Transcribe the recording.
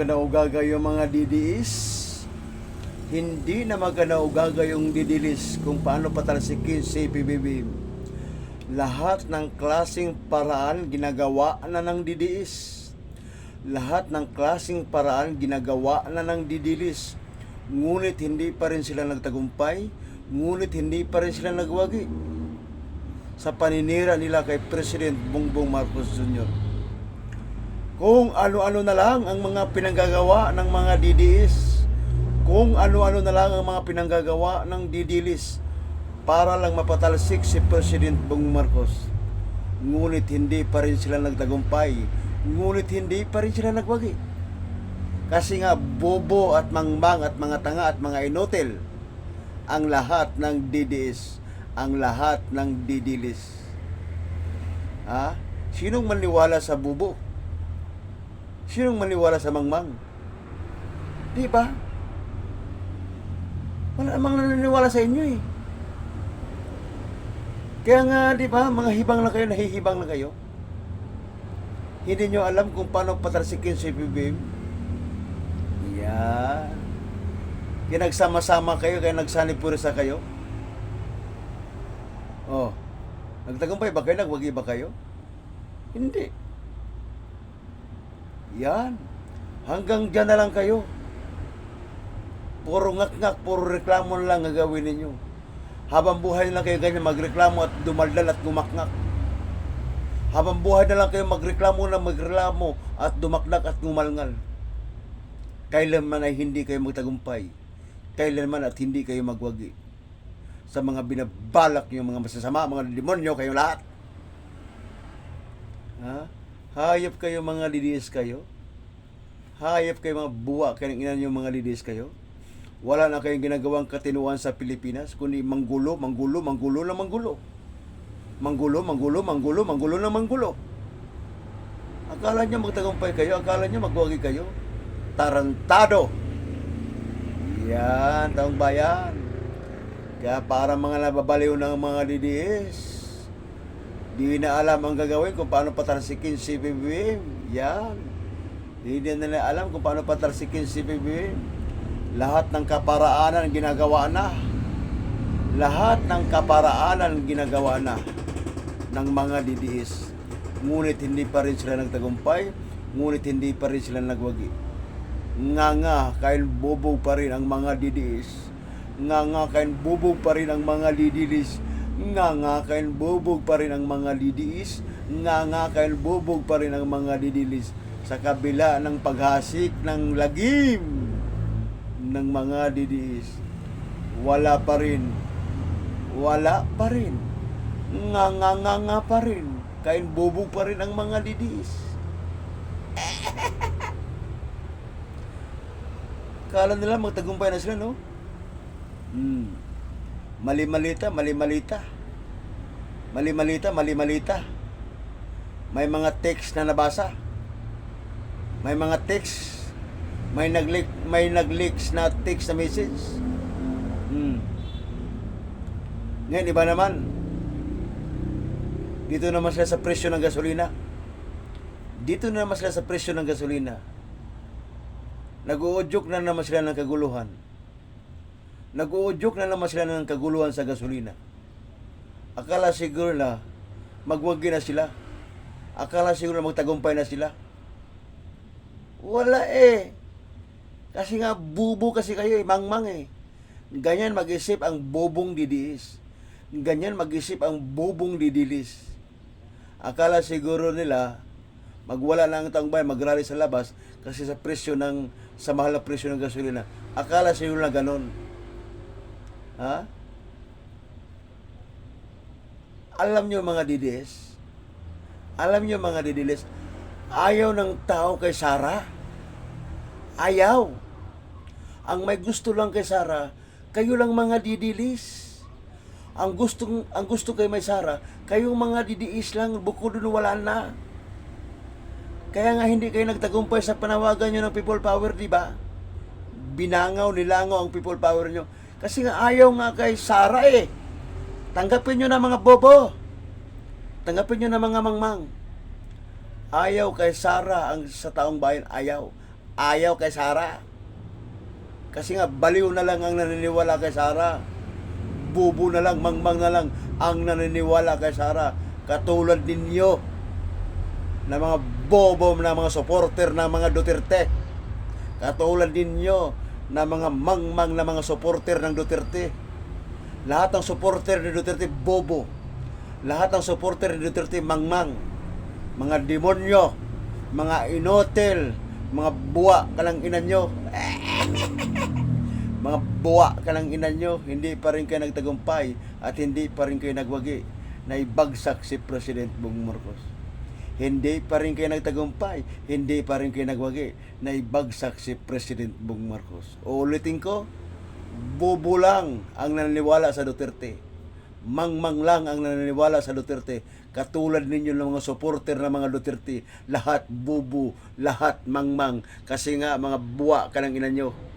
Naugaga yung mga didiis, hindi na maganaugaga yung didilis kung paano patalsikin si PBBM. Lahat ng klaseng paraan ginagawa na ng didiis. Lahat ng klaseng paraan ginagawa na ng didilis. Ngunit hindi pa rin sila nagtagumpay, ngunit hindi pa rin sila nagwagi sa paninira nila kay President Bongbong Marcos Jr. Kung ano-ano na lang ang mga pinanggagawa ng mga DDS, kung ano-ano na lang ang mga pinanggagawa ng didilis para lang mapatalsik si President Bongbong Marcos. Ngunit hindi pa rin sila nagtagumpay, ngunit hindi pa rin sila nagwagi. Kasi nga bobo at mangmang at mga tanga at mga inotel ang lahat ng DDS, ang lahat ng didilis. Sinong maniwala sa bobo? Sinong maniwala sa mangmang? Di ba? Wala namang naniniwala sa inyo eh. Kaya nga, di ba, mga hibang na kayo, nahihibang na kayo. Hindi nyo alam kung paano patalsikin si PBBM. Yan. Kaya nagsama-sama kayo, kaya nagsanipurisa kayo. Oh, nagtagumpay ba kayo? Nagwagi ba kayo? Hindi. Yan. Hanggang dyan na lang kayo. Puro ngak-ngak, puro reklamo na lang gagawin ninyo. Habang buhay na lang kayo ganyan magreklamo at dumaldal at gumakngak. Habang buhay na lang kayo magreklamo at dumakdak at gumalngal. Kailanman ay hindi kayo magtagumpay. Kailanman at hindi kayo magwagi. Sa mga binabalak nyo, mga masasama, mga demonyo, kayo lahat. Hayop kayo mga lidis kayo. Hayop kayo mga buwa, kayo ina nyo mga lidis kayo. Wala na kayong ginagawang katinuan sa Pilipinas, kundi manggulo na manggulo. Manggulo na manggulo. Akala nyo magtagumpay kayo, akala nyo magwagi kayo. Tarantado. Yan, taong bayan. Kaya para mga nababaliw ng mga DDS, di na alam ang gagawin kung paano patalsikin si PBBM. Yan. Hindi na nila alam kung paano patalsikin si PBBM. Lahat ng kaparaanan ginagawa na. Lahat ng kaparaanan ginagawa na ng mga DDS. Ngunit hindi pa rin sila nagtagumpay, ngunit hindi pa rin sila nagwagi. Nga, kain bobo pa rin ang mga DDS. Nga, kain bobo pa rin ang mga DDS. Nga, kain bubog pa rin ang mga DDS. Nga, kain bubog pa rin ang mga DDS. Sa kabila ng paghasik ng lagim ng mga DDS, wala pa rin. Nga pa rin. Kain bubog pa rin ang mga DDS. Kala nila magtagumpay na sila, no? Mali-malita. May mga text na nabasa. May mga text. May nag-leaks na text na message. Ngayon, iba naman. Dito naman sila sa presyo ng gasolina. Nag-uudyok na naman sila ng kaguluhan. Sa gasolina. Akala siguro na magwagi na sila. Akala siguro na magtagumpay na sila. Wala eh. Kasi nga bubo kasi kayo eh, mangmang eh. Ganyan mag-isip ang bobong didiis. Ganyan mag-isip ang bobong didilis. Akala siguro nila magwala na ang taong bayan, magrally sa labas kasi sa mahal na presyo ng gasolina. Akala siguro na ganon. Alam nyo mga DDS, ayaw ng tao kay Sara. Ayaw. Ang may gusto lang kay Sara, kayo lang mga didilis. Ang gusto kay may Sara, kayong mga didiis lang, bukod doon wala na. Kaya nga hindi kayo nagtagumpay sa panawagan nyo ng people power, di ba? Nilangaw ang people power nyo. Kasi nga ayaw nga kay Sara eh. Tanggapin nyo na mga bobo. Tanggapin nyo na mga mangmang. Ayaw kay Sara ang sa taong bayan, ayaw. ayaw kay Sara. Kasi nga, baliw na lang ang naniniwala kay Sara. Bubo na lang, mangmang na lang ang naniniwala kay Sara. Katulad ninyo na mga bobo na mga supporter ng mga Duterte. Katulad ninyo na mga mangmang na mga supporter ng Duterte. Lahat ng supporter ni Duterte bobo. Lahat ng supporter ni Duterte mangmang. Mga demonyo, mga inotel, mga buwa kalang ina nyo. Mga buwa kalang ina nyo, hindi pa rin kayo nagtagumpay at hindi pa rin kayo nagwagi na ibagsak si President Bongbong Marcos. Hindi pa rin kayo nagtagumpay, hindi pa rin kayo nagwagi na ibagsak si President Bongbong Marcos. Uulitin ko, bobo lang ang naniniwala sa Duterte. Mangmang lang ang naniniwala sa Duterte. Katulad ninyo ng mga supporter ng mga Duterte. Lahat bobo, lahat mangmang. Kasi nga mga buwa ka ng ina nyo.